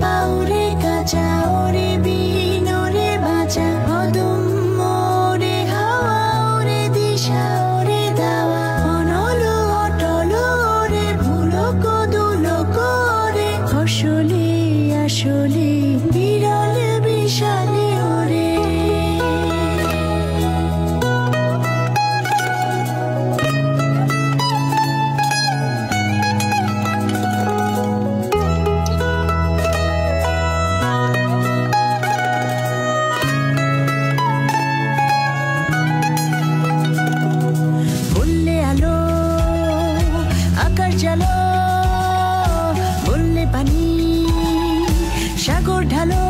পাউরে কাঁচা ওরে বিন ওরে বাঁচা অদম্য ওরে হাওয়া ওরে দিশা ওরে দাওয়া অনল অটল ওরে ভুলক দুলক ওরে আসলে আসলে বিরল বিশালে ওরে চলো বললে পানি সাগর ঢালো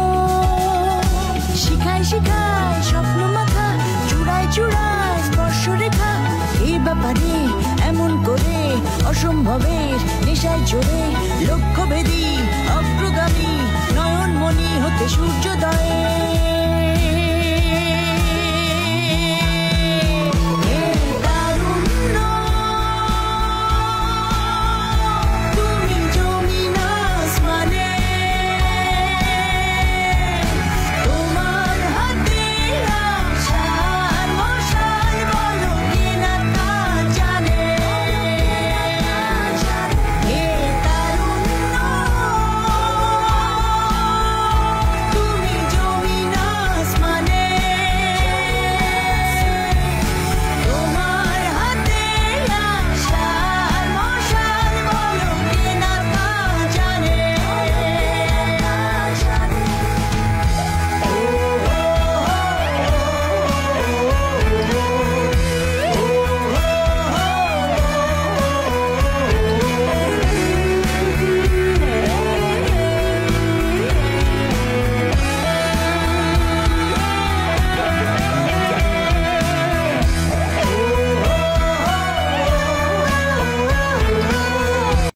শিখায় শিখায় স্বপ্ন মাথা চূড়ায় চূড়ায় স্পর্শ রেখা এই ব্যাপারে এমন করে অসম্ভবের নেশায় চড়ে